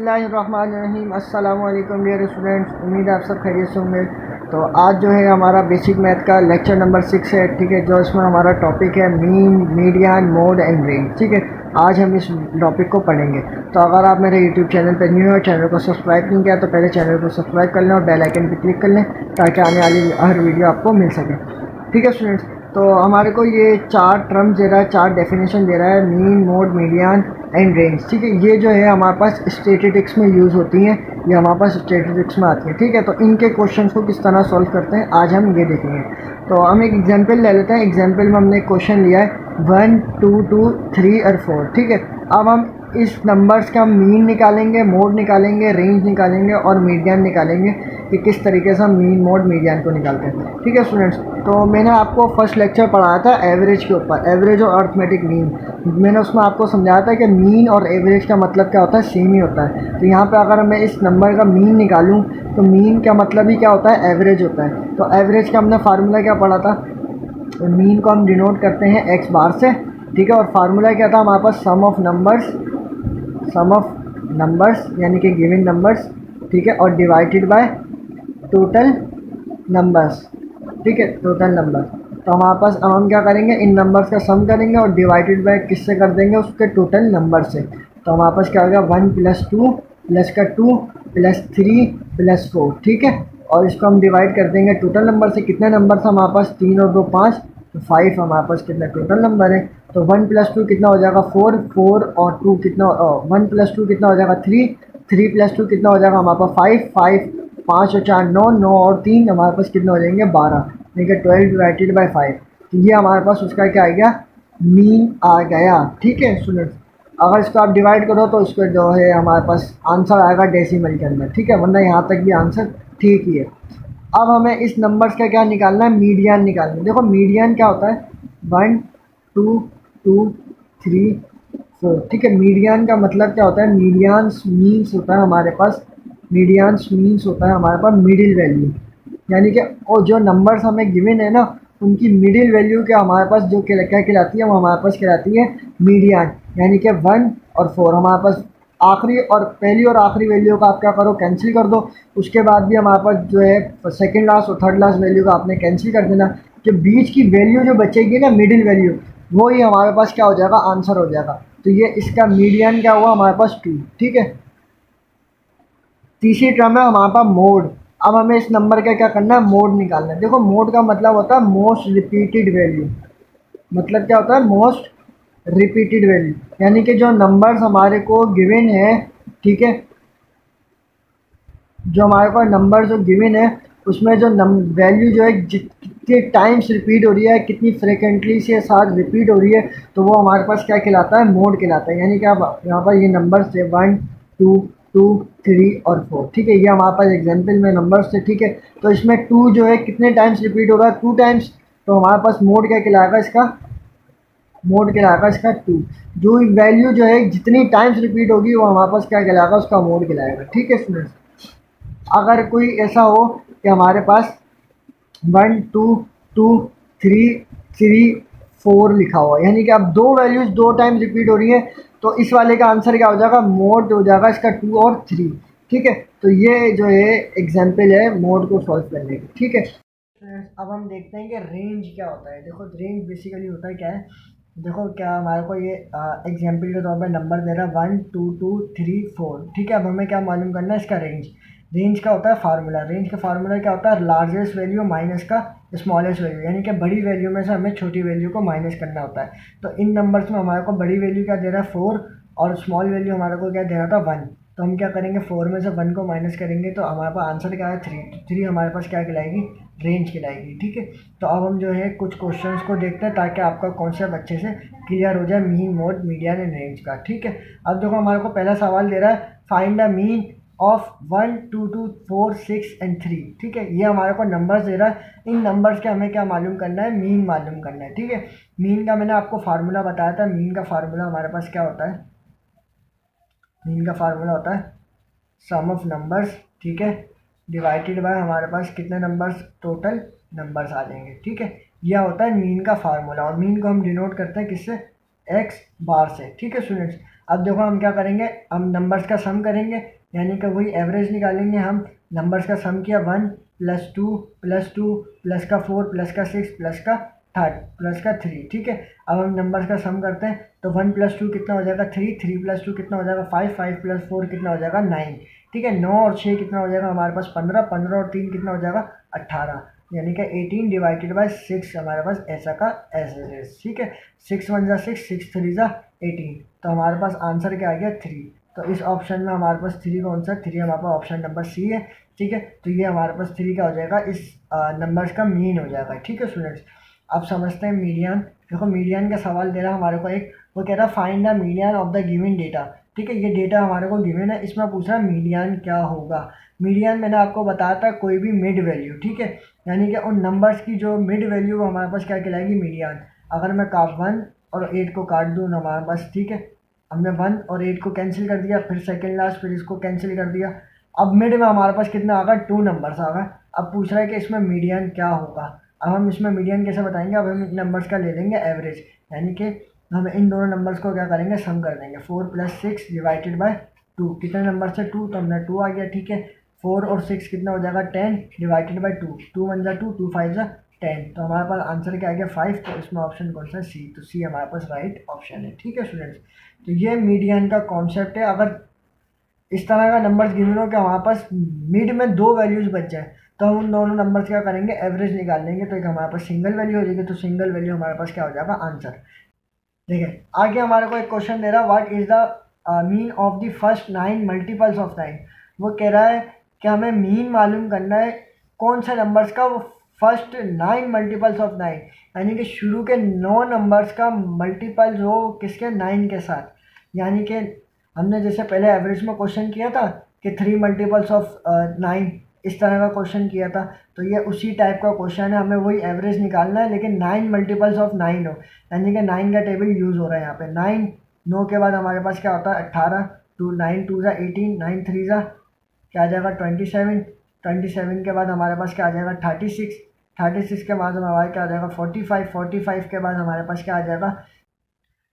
बिस्मिल्लाहिर्रहमानिर्रहीम। अस्सलाम वालेकुम डियर स्टूडेंट्स, उम्मीद है आप सब खैरियत से होंगे। तो आज जो है हमारा बेसिक मैथ का लेक्चर नंबर 6 है, ठीक है, जो इसमें हमारा टॉपिक है mean, median, mode and range. ठीक है, आज हम इस टॉपिक को पढ़ेंगे। तो अगर आप मेरे यूट्यूब चैनल पर न्यू हो, चैनल को सब्सक्राइब नहीं किया तो पहले चैनल को सब्सक्राइब कर लें और बेल आइकन पर क्लिक कर लें ताकि आने वाली हर वीडियो आपको मिल सके। ठीक है स्टूडेंट्स, तो हमारे को ये चार टर्म्स दे रहा है, चार डेफिनेशन दे रहा है, mean, mode, median and range. ठीक है, ये जो है हमारे पास स्टैटिस्टिक्स में यूज़ होती हैं, ये हमारे पास स्टैटिस्टिक्स में आती है। ठीक है, तो इनके क्वेश्चंस को किस तरह सॉल्व करते हैं आज हम ये देखेंगे। तो हम एक एग्जांपल ले लेते हैं। एग्जांपल में हमने क्वेश्चन लिया है 1, 2, 2, 3 और 4। ठीक है, अब हम इस नंबर्स का मीन निकालेंगे, मोड निकालेंगे, रेंज निकालेंगे और मीडियन निकालेंगे कि किस तरीके से हम मीन, मोड, मीडियन को निकालते हैं। ठीक है स्टूडेंट्स, तो मैंने आपको फर्स्ट लेक्चर पढ़ाया था एवरेज के ऊपर, एवरेज और अर्थमेटिक मीन। मैंने उसमें आपको समझाया था कि मीन और एवरेज का मतलब क्या होता है, सेम ही होता है। तो यहाँ पे अगर मैं इस नंबर का मीन निकालूँ तो मीन का मतलब ही क्या होता है, एवरेज होता है। तो एवरेज का हमने फार्मूला क्या पढ़ा था, तो मीन को हम डिनोट करते हैं एक्स बार से। ठीक है, और फार्मूला क्या था हमारे पास, सम ऑफ नंबर्स यानी कि गिवन नंबर्स। ठीक है, और डिवाइडेड बाय टोटल नंबर्स। ठीक है, टोटल नंबर। तो हमारे पास अब हम क्या करेंगे, इन नंबर्स का सम करेंगे और डिवाइडेड बाय किससे कर देंगे, उसके टोटल नंबर से। तो हमारे पास क्या हो गया, 1 + 2 प्लस का 2 प्लस 3 प्लस 4। ठीक है, और इसको हम डिवाइड कर देंगे टोटल नंबर से। कितने नंबर था हमारे पास, 3 और 2 5, तो 5 हमारे पास कितना टोटल नंबर है। तो 1 + 2 कितना हो जाएगा, 4, 4 और 2 कितना, 1 + 2 कितना हो जाएगा 3, 3 + 2 कितना हो जाएगा हमारे पास 5, 5, 5 और 4 9, 9 और 3 हमारे पास कितने हो जाएंगे 12। ठीक है, 12 डिवाइडेड बाई 5। तो ये हमारे पास उसका क्या आ गया, मीन आ गया। ठीक है स्टूडेंट्स, अगर इसको आप डिवाइड करो तो इसको जो है हमारे पास आंसर आएगा डेसिमल के अंदर। ठीक है, वरना यहाँ तक भी आंसर ठीक ही है। अब हमें इस नंबर्स का क्या निकालना है, मीडियन निकालना है। देखो मीडियन क्या होता है, 1, 2, 2, 3, 4। ठीक है, मीडियन का मतलब क्या होता है, मीडियंस मीन्स होता है हमारे पास, मीडियंस मीन्स होता है हमारे पास मिडिल वैल्यू। यानी कि और जो नंबर्स हमें गिवन है ना, उनकी मिडिल वैल्यू क्या हमारे पास जो क्या कहलाती है, वो हमारे पास कहलाती है मीडियन। यानी कि 1 और 4 हमारे पास आखिरी और पहली और आखिरी वैल्यू का आप क्या करो, कैंसिल कर दो। उसके बाद भी हमारे पास जो है सेकंड लास्ट और थर्ड लास्ट वैल्यू का आपने कैंसिल कर देना। जो बीच की वैल्यू जो बचेगी ना, मिडिल वैल्यू, वो ही हमारे पास क्या हो जाएगा, आंसर हो जाएगा। तो ये इसका मीडियन क्या हुआ हमारे पास 2। ठीक है, तीसरी टर्म है हमारे पास मोड। अब हमें इस नंबर का क्या करना है, मोड निकालना है। देखो मोड का मतलब होता है मोस्ट रिपीटेड वैल्यू। मतलब क्या होता है, मोस्ट रिपीटेड वैल्यू, यानी कि जो नंबर्स हमारे को गिवन है, ठीक है, जो हमारे पास नंबर जो गिवन है उसमें जो वैल्यू जो है कितने टाइम्स रिपीट हो रही है, कितनी फ्रिक्वेंटली से साथ रिपीट हो रही है, तो वो हमारे पास क्या कहलाता है, मोड कहलाता है। यानी कि आप यहाँ पर ये नंबर्स थे 1, 2, 2, 3 और 4। ठीक है, ये हमारे पास एग्जाम्पल में नंबर्स थे। ठीक है, तो इसमें 2 जो है कितने टाइम्स रिपीट हो रहा है, 2 टाइम्स। तो हमारे पास मोड क्या कहलाएगा इसका, मोड कहलाएगा इसका 2। जो वैल्यू जो है जितनी टाइम्स रिपीट होगी वो हमारे पास क्या कहलाएगा, उसका मोड कहलाएगा। ठीक है स्टूडेंट्स, अगर कोई ऐसा हो कि हमारे पास 1, 2, 2, 3, 3, 4 लिखा हुआ है, यानी कि अब दो वैल्यूज 2 टाइम रिपीट हो रही है, तो इस वाले का आंसर क्या हो जाएगा, मोड हो जाएगा इसका 2 और 3। ठीक है, तो ये जो है एग्जाम्पल है मोड को सॉल्व करने की। ठीक है, अब हम देखते हैं कि रेंज क्या होता है। देखो रेंज बेसिकली होता है क्या है, देखो क्या हमारे को ये एग्जाम्पल के तौर पर नंबर दे रहा है 1, 2, 2, 3, 4। ठीक है, अब हमें क्या मालूम करना है, इसका रेंज। रेंज का होता है फार्मूला, रेंज का फार्मूला क्या होता है, लार्जेस्ट वैल्यू माइनस का स्मॉलेस्ट वैल्यू, यानी कि बड़ी वैल्यू में से हमें छोटी वैल्यू को माइनस करना होता है। तो इन नंबर्स में हमारे को बड़ी वैल्यू क्या दे रहा है 4 और स्मॉल वैल्यू हमारे को क्या दे रहा था 1। तो हम क्या करेंगे, 4 में से 1 को माइनस करेंगे तो हमारे पास आंसर क्या है 3। 3 हमारे पास क्या कहलाएगी, रेंज कहलाएगी। ठीक है, तो अब हम जो है कुछ क्वेश्चंस को देखते हैं ताकि आपका कॉन्सेप्ट अच्छे से क्लियर हो जाए mean, mode, median and range का। ठीक है, अब देखो हमारे को पहला सवाल दे रहा है find the mean of 1, 2, 2, 4, 6 and 3। ठीक है, ये हमारे को नंबर्स दे रहा है, इन नंबर्स के हमें क्या मालूम करना है, मीन मालूम करना है। ठीक है, मीन का मैंने आपको फार्मूला बताया था। मीन का फार्मूला हमारे पास क्या होता है, मीन का फार्मूला होता है सम ऑफ नंबर्स, ठीक है, डिवाइडेड बाय हमारे पास कितने नंबर्स, टोटल नंबर्स आ जाएंगे। ठीक है, यह होता है मीन का फार्मूला, और मीन को हम डिनोट करते हैं किससे, एक्स बार से। ठीक है स्टूडेंट्स, अब देखो हम क्या करेंगे, हम नंबर्स का सम करेंगे यानी कि वही एवरेज निकालेंगे हम। नंबर्स का सम किया 1 + 2 + 2 प्लस का 4 प्लस का 6 प्लस का 3, ठीक है। अब हम नंबर्स का सम करते हैं तो 1 + 2 कितना हो जाएगा 3, 3 + 2 कितना हो जाएगा 5, 5 + 4 कितना हो जाएगा 9, ठीक है। 9 और 6 कितना हो जाएगा हमारे पास 15, 15 और 3 कितना हो जाएगा 18, यानी कि 18 डिवाइडेड बाय 6 हमारे पास ऐसा का ऐसे है, ठीक है। 6 1 = 6, 6 3 = 18, तो हमारे पास आंसर क्या आ गया 3। तो इस ऑप्शन में हमारे पास 3 कौन सा 3 हमारे पास ऑप्शन नंबर सी है, ठीक है। तो ये हमारे पास 3 का हो जाएगा, इस नंबर्स का मीन हो जाएगा, ठीक है स्टूडेंट्स। अब समझते हैं मीडियन। देखो मीडियन का सवाल दे रहा है हमारे को एक, वो कह रहा है find the median of the given data, ठीक है। ये डेटा हमारे को गिवन है, इसमें पूछ रहा है मीडियन क्या होगा। मीडियन मैंने आपको बताया था कोई भी मिड वैल्यू, ठीक है, यानी कि उन नंबर्स की जो मिड वैल्यू हमारे पास क्या कहलाएगी मीडियन। अगर मैं 1 और 8 को काट दूँ हमारे पास, ठीक है, हमने 1 और 8 को कैंसिल कर दिया, फिर सेकेंड लास्ट, फिर इसको कैंसिल कर दिया। अब मिड में हमारे पास कितना आ गया 2 नंबर्स आ गए। अब पूछ रहा है कि इसमें मीडियन क्या होगा। अब हम इसमें मीडियन कैसे बताएंगे, अब हम इन नंबर्स का ले लेंगे एवरेज, यानी कि हम इन दोनों नंबर्स को क्या करेंगे सम कर देंगे। 4 + 6 डिवाइडेड बाय 2, कितने नंबर से 2, तो हमने 2 आ गया, ठीक है। 4 और 6 कितना हो जाएगा 10 डिवाइडेड बाय 2, 2 1 = 2, 2 5 = 10, तो हमारे पास आंसर क्या आ गया 5। तो इसमें ऑप्शन कौन सा सी, तो सी हमारे पास राइट ऑप्शन है, ठीक है स्टूडेंट्स। तो ये मीडियन का कॉन्सेप्ट है। अगर इस तरह का नंबर्स गिवन हो कि हमारे पास मिड में 2 वैल्यूज़ बच जाए, तो हम उन दोनों नंबर्स क्या करेंगे एवरेज निकाल लेंगे, तो एक हमारे पास सिंगल वैल्यू हो जाएगी, तो सिंगल वैल्यू हमारे पास क्या हो जाएगा आंसर। देखिए आगे हमारे को एक क्वेश्चन दे रहा है, what is the mean of the first 9 multiples of 9। वो कह रहा है कि हमें मीन मालूम करना है कौन से नंबर्स का, वो फर्स्ट 9 मल्टीपल्स ऑफ 9, यानी कि शुरू के 9 नंबर्स का मल्टीपल्स हो किसके 9 के साथ। यानी कि हमने जैसे पहले एवरेज में क्वेश्चन किया था कि 3 मल्टीपल्स ऑफ 9, इस तरह का क्वेश्चन किया था, तो ये उसी टाइप का क्वेश्चन है। हमें वही एवरेज निकालना है, लेकिन 9 मल्टीपल्स ऑफ 9 हो, यानी कि 9 का टेबल यूज़ हो रहा है यहाँ पे। 9 9 के बाद हमारे पास क्या होता है 18, 2 9 2 = 18, 9 3 = क्या आ जाएगा 27, 27 के बाद हमारे पास क्या आ जाएगा 36, 36 के बाद हमारे क्या आ जाएगा 45, 45 के बाद हमारे पास क्या आ जाएगा,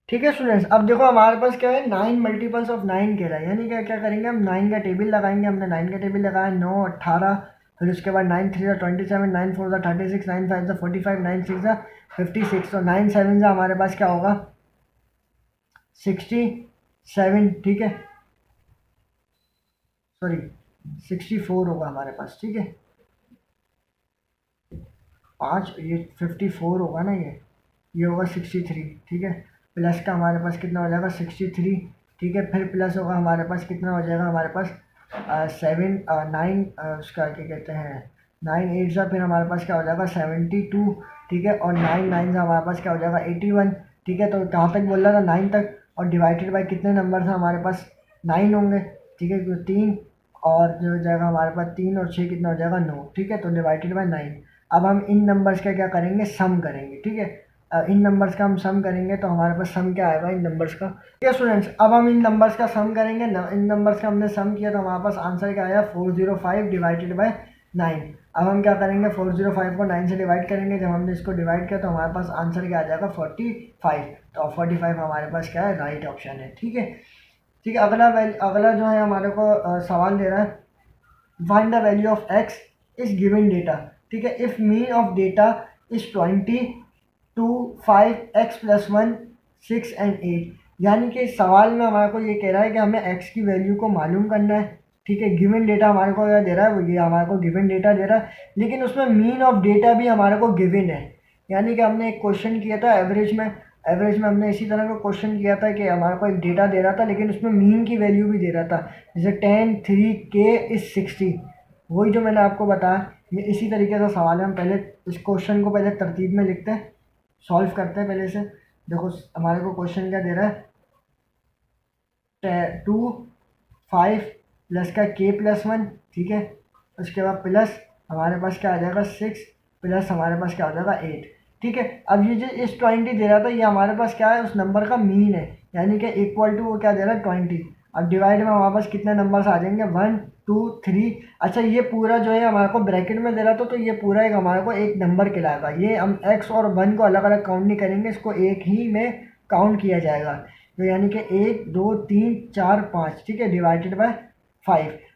ठीक है स्टूडेंट्स। अब देखो हमारे पास क्या है 9 मल्टीपल्स ऑफ 9 कह रहा है, यानी क्या क्या करेंगे हम 9 का टेबल लगाएंगे। हमने 9 का टेबल लगाया 9 18, फिर उसके बाद 9 3 = 27, 9 4 = 36, 9 5 = 45, 9 6 = 56, तो 9 7 से हमारे पास क्या होगा 67, ठीक है, सॉरी 64 होगा हमारे पास, ठीक है। 5 ये 54 होगा ना, ये होगा 63, ठीक है। प्लस का हमारे पास कितना हो जाएगा 63, ठीक है। फिर प्लस होगा हमारे पास कितना हो जाएगा हमारे पास 7 9 उसका क्या कहते हैं 9 8 से, फिर हमारे पास क्या हो जाएगा 72, ठीक है। और 9 9 से हमारे पास क्या हो जाएगा 81, ठीक है। तो कहाँ तक बोल रहा था 9 तक, और डिवाइडेड बाई कितने नंबर था हमारे पास 9 होंगे, ठीक है, तो 3, और जो हो जाएगा हमारे पास 3 और 6 कितना हो जाएगा 9, ठीक है। तो डिवाइडेड बाई 9। अब हम इन नंबर्स का क्या करेंगे सम करेंगे, ठीक है। इन नंबर्स का हम सम करेंगे तो हमारे पास सम क्या आएगा इन नंबर्स का, ठीक है स्टूडेंट्स। अब हम इन नंबर्स का सम करेंगे, इन नंबर्स का हमने सम किया तो हमारे पास आंसर क्या आया 405 डिवाइडेड बाय 9। अब हम क्या करेंगे 405 को 9 से डिवाइड करेंगे, जब हमने इसको डिवाइड किया तो हमारे पास आंसर क्या आ जाएगा 45, तो 45 हमारे पास क्या है राइट ऑप्शन है, ठीक है। ठीक है, अगला जो है हमारे को सवाल दे रहा है find the value of x is given data, ठीक है। If mean of data is 20 2 5 x + 1 6 and 8, यानी कि सवाल में हमारे को ये कह रहा है कि हमें x की वैल्यू को मालूम करना है, ठीक है। गिवन डेटा हमारे को क्या दे रहा है, वो ये हमारे को गिवन डेटा दे रहा है, लेकिन उसमें मीन ऑफ डेटा भी हमारे को गिवन है। यानी कि हमने एक क्वेश्चन किया था एवरेज में हमने इसी तरह का क्वेश्चन किया था कि हमारे को एक डेटा दे रहा था, लेकिन उसमें मीन की वैल्यू भी दे रहा था, जैसे 10 3 k = 60, वही जो मैंने आपको बताया। ये इसी तरीके का सवाल है। हम पहले इस क्वेश्चन को पहले तरतीब में लिखते हैं, सॉल्व करते हैं पहले से। देखो हमारे को क्वेश्चन क्या दे रहा है 2 5 प्लस का k + 1, ठीक है। उसके बाद प्लस हमारे पास क्या आ जाएगा 6 प्लस हमारे पास क्या हो जाएगा 8, ठीक है। अब ये जो इस 20 दे रहा था ये हमारे पास क्या है उस नंबर का मीन है, यानी कि इक्वल टू वो क्या दे रहा है 20। अब डिवाइड में हमारे पास कितने नंबर्स आ जाएंगे 1 2 3। अच्छा ये पूरा जो है हमारे को ब्रैकेट में दे रहा था, तो ये पूरा एक हमारे को एक नंबर कहलाएगा। ये हम x और 1 को अलग अलग काउंट नहीं करेंगे, इसको एक ही में काउंट किया जाएगा। तो यानी कि 1 2 3 4 5, ठीक है, डिवाइडेड बाय 5.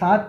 7.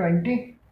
22.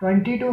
22.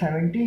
78.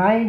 9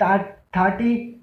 30.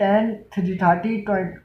10 30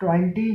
20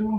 2.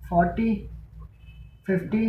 40 50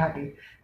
30.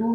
2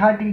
30.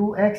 2x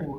2.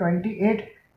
28.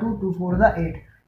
2 2 4 8.